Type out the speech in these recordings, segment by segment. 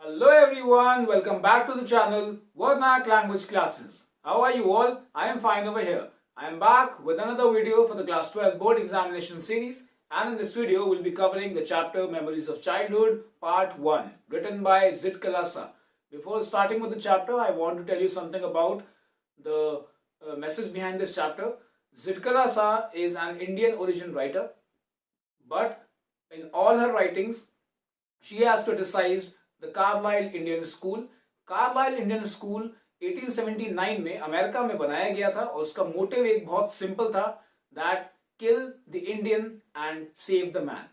Hello everyone, welcome back to the channel Vernac Language Classes. How are you all? I am fine over here. I am back with another video for the class 12 board examination series, and in this video we'll be covering the chapter Memories of Childhood part 1 written by Zitkalasa. Before starting with the chapter, I want to tell you something about the message behind this chapter. Zitkalasa is an Indian origin writer, but in all her writings she has criticized the Carlisle Indian school. Carlisle Indian school 1879 में America में बनाया गया था और उसका motive एक बहुत simple था, that kill the Indian and save the man.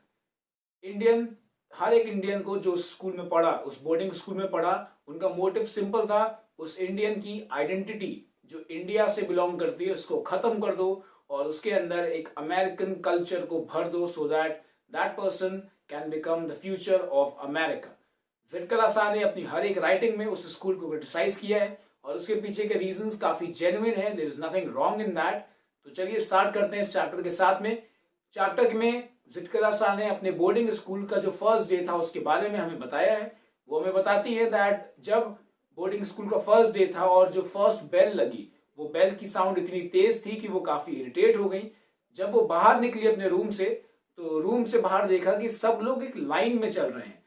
Indian, हर एक इंडियन को जो स्कूल में पढ़ा, उस बोर्डिंग स्कूल में पढ़ा, उनका मोटिव सिंपल था, उस इंडियन की आइडेंटिटी जो इंडिया से बिलोंग करती है उसको खत्म कर दो और उसके अंदर एक अमेरिकन कल्चर को भर दो, so that that person can become the future of America. Zitkala Sa ने अपनी हर एक राइटिंग में उस स्कूल को क्रिटिसाइज किया है और उसके पीछे के रीजंस काफी जेन्युइन है, there is nothing wrong in that. तो चलिए स्टार्ट करते हैं इस चैप्टर के साथ में। चैप्टर में ज़िटकलासा ने अपने बोर्डिंग स्कूल का जो फर्स्ट डे था उसके बारे में हमें बताया है। वो हमें बताती है दैट जब बोर्डिंग स्कूल का फर्स्ट डे था और जो फर्स्ट बेल लगी, वो बेल की साउंड इतनी तेज थी कि वो काफी इरिटेट हो गई। जब वो बाहर निकली अपने रूम से, तो रूम से बाहर देखा कि सब लोग एक लाइन में चल रहे हैं।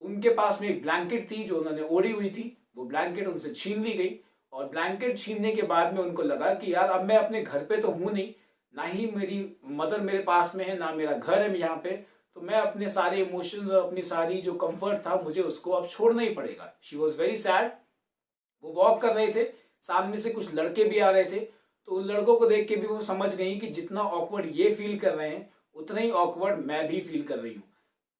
उनके पास में एक ब्लैंकेट थी जो उन्होंने ओढ़ी हुई थी, वो ब्लैंकेट उनसे छीन ली गई और ब्लैंकेट छीनने के बाद में उनको लगा कि यार अब मैं अपने घर पे तो हूं नहीं, ना ही मेरी मदर मेरे पास में है, ना मेरा घर है यहाँ पे, तो मैं अपने सारे इमोशंस और अपनी सारी जो कंफर्ट था मुझे उसको अब छोड़ना ही पड़ेगा। She was very sad. वो वॉक कर रहे थे, सामने से कुछ लड़के भी आ रहे थे, तो उन लड़कों को देख के भी वो समझ गई कि जितना ऑकवर्ड ये फील कर रहे हैं उतना ही ऑकवर्ड मैं भी फील कर रही हूँ।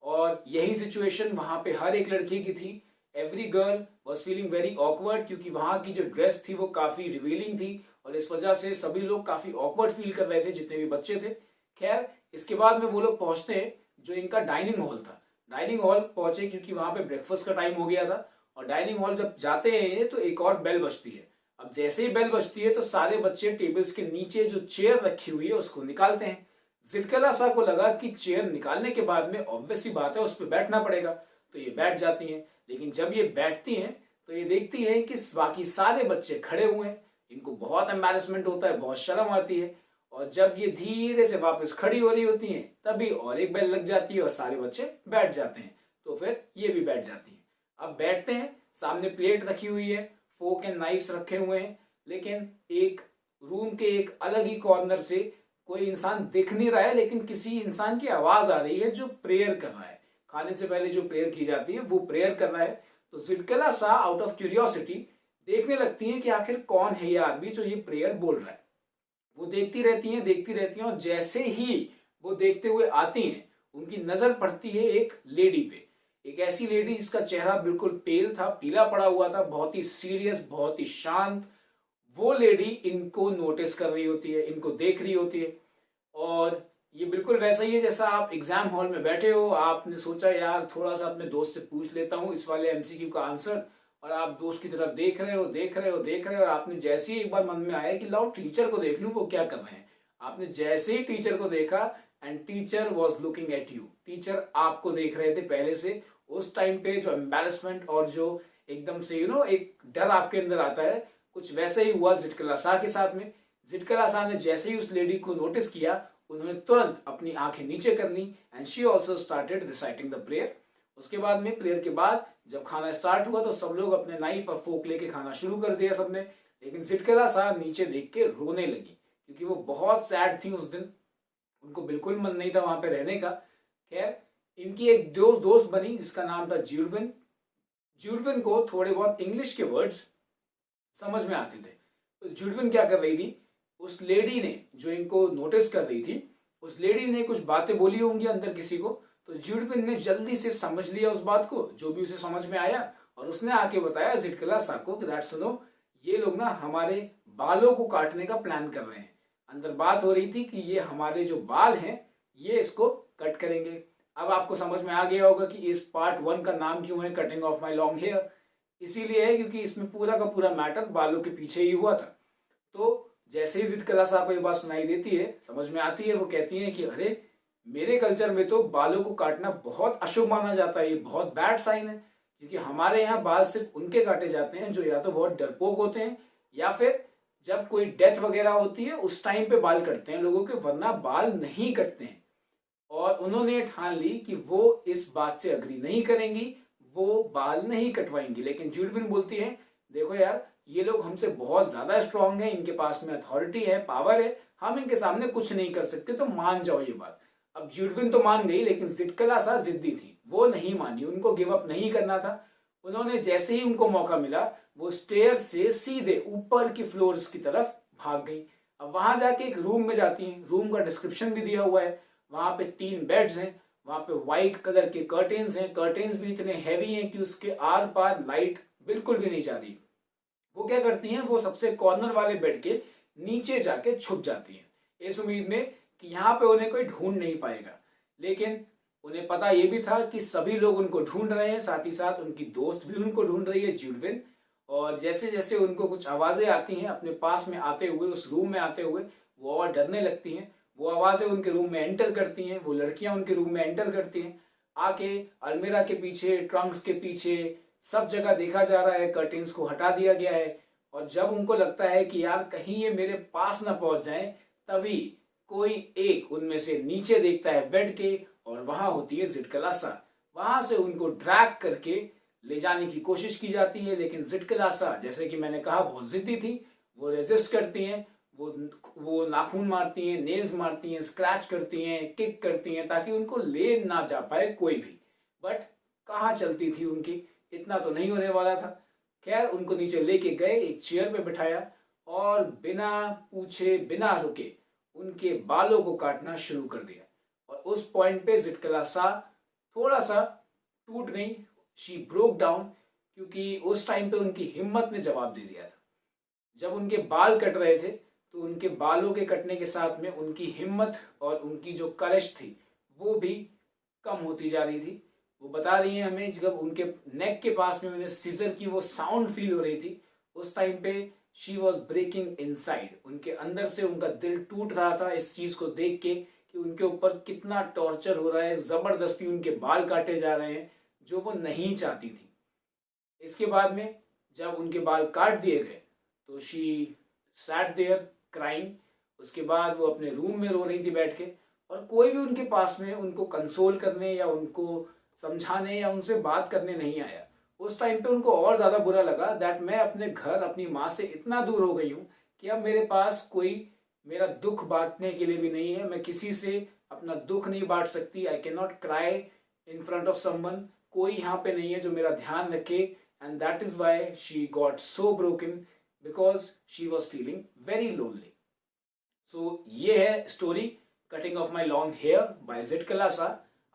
और यही सिचुएशन वहां पे हर एक लड़की की थी। Every girl was feeling very awkward, क्योंकि वहां की जो ड्रेस थी वो काफी रिवीलिंग थी और इस वजह से सभी लोग काफी ऑकवर्ड फील कर रहे थे, जितने भी बच्चे थे। खैर, इसके बाद में वो लोग पहुंचते हैं जो इनका डाइनिंग हॉल था। डाइनिंग हॉल पहुंचे क्योंकि वहां पे ब्रेकफास्ट का टाइम हो गया था और डाइनिंग हॉल जब जाते हैं तो एक और बेल बजती है। अब जैसे ही बेल बजती है तो सारे बच्चे टेबल्स के नीचे जो चेयर रखी हुई है उसको निकालते हैं। ज़िटकलासा को लगा कि चेयर निकालने के बाद में ऑब्वियस सी बात है उस पर बैठना पड़ेगा, तो ये बैठ जाती हैं। लेकिन जब ये बैठती हैं तो ये देखती हैं कि बाकी सारे बच्चे खड़े हुए हैं। इनको बहुत एम्बैरेसमेंट होता है, बहुत शर्म आती है और जब ये धीरे से वापस खड़ी हो रही होती हैं तभी और एक बेल लग जाती है और सारे बच्चे बैठ जाते हैं, तो फिर ये भी बैठ जाती हैं। अब बैठते हैं, सामने प्लेट रखी हुई है, फोक एंड नाइफ्स रखे हुए हैं, लेकिन एक रूम के एक अलग ही कॉर्नर से कोई इंसान दिख नहीं रहा है, लेकिन किसी इंसान की आवाज आ रही है जो प्रेयर कर रहा है। खाने से पहले जो प्रेयर की जाती है वो प्रेयर कर रहा है। तो ज़िटकलासा आउट ऑफ क्यूरियोसिटी देखने लगती है कि आखिर कौन है ये आदमी जो ये प्रेयर बोल रहा है। वो देखती रहती हैं और जैसे ही वो देखते हुए आती हैं उनकी नजर पड़ती है एक लेडी पे, एक ऐसी लेडी जिसका चेहरा बिल्कुल पेल था, पीला पड़ा हुआ था, बहुत ही सीरियस, बहुत ही शांत। वो लेडी इनको नोटिस कर रही होती है, इनको देख रही होती है और ये बिल्कुल वैसा ही है जैसा आप एग्जाम हॉल में बैठे हो, आपने सोचा यार थोड़ा सा अपने दोस्त से पूछ लेता हूँ इस वाले एमसीक्यू का आंसर, और आप दोस्त की तरफ देख रहे हो और आपने जैसे ही एक बार मन में आया कि लाओ टीचर को देख लूं वो क्या कर रहे हैं, आपने जैसे ही टीचर को देखा and teacher was looking at you, teacher आपको देख रहे थे पहले से। उस टाइम पे जो एम्बेरसमेंट और जो एकदम से एक डर आपके अंदर आता है, कुछ वैसे ही हुआ ज़िटकलासा के साथ में। ज़िटकलासा ने जैसे ही उस लेडी को नोटिस किया, उन्होंने तुरंत अपनी आंखें नीचे कर ली and she also started reciting the prayer. उसके बाद में प्रेयर के बाद जब खाना स्टार्ट हुआ तो सब लोग अपने नाइफ और फोक लेके खाना शुरू कर दिया सबने, लेकिन ज़िटकलासा नीचे देख के रोने लगी क्योंकि वो बहुत सैड थी उस दिन, उनको बिल्कुल मन नहीं था वहां पे रहने का। खैर, इनकी एक दोस्त बनी जिसका नाम था ज्यूडविन। ज्यूडविन को थोड़े बहुत इंग्लिश के वर्ड्स समझ में आते थे। तो ज्यूडविन क्या कर रही थी, उस लेडी ने जो इनको नोटिस कर रही थी, उस लेडी ने कुछ बातें बोली होंगी अंदर किसी को, तो ज्यूडविन ने जल्दी से समझ लिया उस बात को, जो भी उसे समझ में आया, और उसने आके बताया ज़िटकलासा को कि दैट सुनो, ये लोग ना हमारे बालों को काटने का प्लान कर रहे हैं। अंदर बात हो रही थी कि ये हमारे जो बाल हैं ये इसको कट करेंगे। अब आपको समझ में आ गया होगा कि इस पार्ट 1 का नाम क्यों है cutting of my long hair. इसीलिए है क्योंकि इसमें पूरा का पूरा मैटर बालों के पीछे ही हुआ था। तो जैसे ही ज़िटकलासा को ये बात सुनाई देती है, समझ में आती है, वो कहती है कि अरे मेरे कल्चर में तो बालों को काटना बहुत अशुभ माना जाता है, ये बहुत बैड साइन है। क्योंकि हमारे यहाँ बाल सिर्फ उनके काटे जाते हैं जो या तो बहुत डरपोक होते हैं या फिर जब कोई डेथ वगैरह होती है उस टाइम पे बाल कटते हैं लोगों के, वरना बाल नहीं कटते हैं। और उन्होंने ठान ली कि वो इस बात से अग्री नहीं करेंगी, वो बाल नहीं कटवाएंगी। लेकिन ज्यूडविन बोलती है देखो यार, ये लोग हमसे बहुत ज्यादा स्ट्रांग हैं, इनके पास में अथॉरिटी है, पावर है, हम इनके सामने कुछ नहीं कर सकते, तो मान जाओ ये बात। अब ज्यूडविन तो मान गई, लेकिन जिटकला सा जिद्दी थी, वो नहीं मानी, उनको गिव अप नहीं करना था। उन्होंने जैसे ही उनको मौका मिला वो स्टेयर से सीधे ऊपर की फ्लोर्स की तरफ भाग गई। अब वहां जाके एक रूम में जाती हैं, रूम का डिस्क्रिप्शन भी दिया हुआ है, वहां पे 3 बेड्स हैं, वहां पे व्हाइट कलर के कर्टेन्स हैं, कर्टेन्स भी इतने हैवी हैं कि उसके आर पार लाइट बिल्कुल भी नहीं जा रही। वो क्या करती हैं, वो सबसे कॉर्नर वाले बेड के नीचे जाके छुप जाती हैं, इस उम्मीद में कि यहाँ पे उन्हें कोई ढूंढ नहीं पाएगा। लेकिन उन्हें पता ये भी था कि सभी लोग उनको ढूंढ रहे हैं, साथ ही साथ उनकी दोस्त भी उनको ढूंढ रही है, ज्यूडविन। और जैसे जैसे उनको कुछ आवाजें आती हैं अपने पास में आते हुए, उस रूम में आते हुए, वो और डरने लगती हैं। वो आवाजें उनके रूम में एंटर करती हैं, वो लड़कियां उनके रूम में एंटर करती हैं, आके अलमीरा के पीछे, ट्रंक्स के पीछे, सब जगह देखा जा रहा है, कर्टेन्स को हटा दिया गया है। और जब उनको लगता है कि यार कहीं ये मेरे पास ना पहुंच जाए, तभी कोई एक उनमें से नीचे देखता है बेड के, और वहां होती है जिटकलासा। वहां से उनको ड्रैग करके ले जाने की कोशिश की जाती है, लेकिन जिटकलासा, जैसे कि मैंने कहा, बहुत जिद्दी थी, वो रेजिस्ट करती हैं, वो नाखून मारती हैं, नेल्स मारती हैं, स्क्रैच करती हैं, किक करती हैं, ताकि उनको ले ना जा पाए कोई भी। बट कहाँ चलती थी उनकी, इतना तो नहीं होने वाला था। खैर, उनको नीचे लेके गए, एक चेयर पे बिठाया और बिना पूछे बिना रुके उनके बालों को काटना शुरू कर दिया। और उस पॉइंट पे जिटकलासा थोड़ा सा टूट गई, शी ब्रोक डाउन, क्योंकि उस टाइम पे उनकी हिम्मत ने जवाब दे दिया था। जब उनके बाल कट रहे थे तो उनके बालों के कटने के साथ में उनकी हिम्मत और उनकी जो करेज थी वो भी कम होती जा रही थी। वो बता रही हैं हमें, जब उनके नेक के पास में उन्हें सीजर की वो साउंड फील हो रही थी, उस टाइम पे शी वॉज ब्रेकिंग इनसाइड। उनके अंदर से उनका दिल टूट रहा था इस चीज को देख के कि उनके ऊपर कितना टॉर्चर हो रहा है, जबरदस्ती उनके बाल काटे जा रहे हैं जो वो नहीं चाहती थी। इसके बाद में जब उनके बाल काट दिए गए तो शी सैट देयर क्राइंग। उसके बाद वो अपने रूम में रो रही थी बैठ के, और कोई भी उनके पास में उनको कंसोल करने या उनको समझाने या उनसे बात करने नहीं आया। उस टाइम पे उनको और ज़्यादा बुरा लगा दैट मैं अपने घर, अपनी माँ से इतना दूर हो गई हूँ कि अब मेरे पास कोई मेरा दुख बांटने के लिए भी नहीं है, मैं किसी से अपना दुख नहीं बांट सकती। I can not cry in front of someone, कोई यहाँ पे नहीं है जो मेरा ध्यान रखे। And that is why she got so broken, because she was feeling very lonely. So ये है story cutting of my long hair by Zitkala Sa.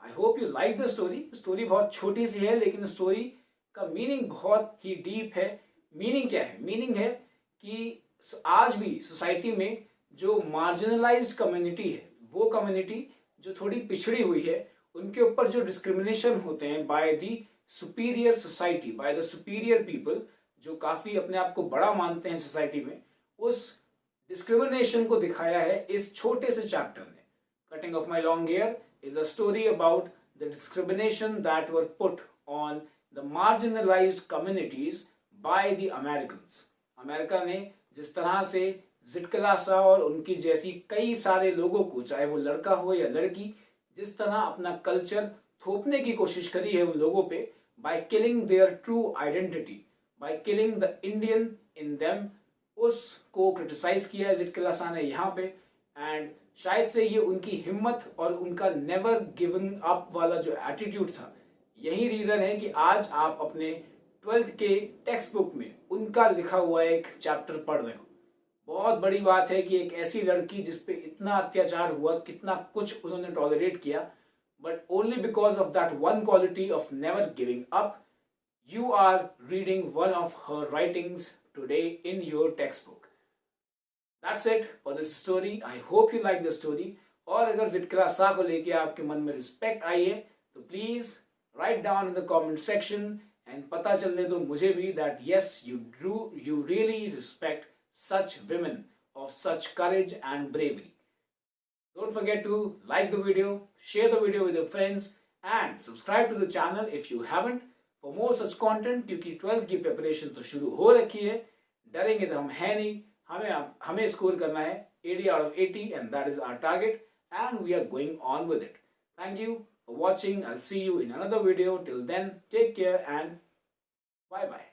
I hope you like the story. Story बहुत छोटी सी है, लेकिन स्टोरी का meaning बहुत ही deep है। Meaning क्या है? मीनिंग है कि आज भी सोसाइटी में जो मार्जिनलाइज्ड कम्युनिटी है, वो कम्युनिटी जो थोड़ी पिछड़ी हुई है, उनके ऊपर जो डिस्क्रिमिनेशन होते हैं by the superior society, by the superior people, जो काफी अपने आप को बड़ा मानते हैं सोसाइटी में, उस डिस्क्रिमिनेशन को दिखाया है इस छोटे से चैप्टर में। Cutting of my long hair is a story about the discrimination that were put on the marginalized communities by the Americans. America ने जिस तरह से जिटकलासा और उनकी जैसी कई सारे लोगों को, चाहे वो लड़का हो या लड़की, जिस तरह अपना कल्चर थोपने की कोशिश करी है उन लोगों पे, by killing their true identity, by killing the Indian in them, उसको क्रिटिसाइज किया है जिटकलासा ने यहाँ पे। एंड शायद से ये उनकी हिम्मत और उनका नेवर गिवन अप वाला जो एटीट्यूड था, यही रीजन है कि आज आप अपने 12th के टेक्स्ट बुक में उनका लिखा हुआ एक चैप्टर पढ़ रहे हो। बहुत बड़ी बात है कि एक ऐसी लड़की जिस पे इतना अत्याचार हुआ, कितना कुछ उन्होंने टॉलरेट किया, but only because of that one quality of never giving up, you are reading one of her writings today in your textbook. That's it for this story. I hope you like the story. और अगर जिटकलासा को लेके आपके मन में respect I है तो please write down in the comment section and पता चलने दो मुझे भी that yes you really respect such women of such courage and bravery. Don't forget to like the video, share the video with your friends, and subscribe to the channel if you haven't, for more such content, क्योंकि 12th की preparation तो शुरू हो रखी है, डरेंगे तो हम है नहीं, हमें स्कोर करना है 80 out of 80 and that is our target and we are going on with it. Thank you for watching. I'll see you in another video. Till then, take care and bye bye.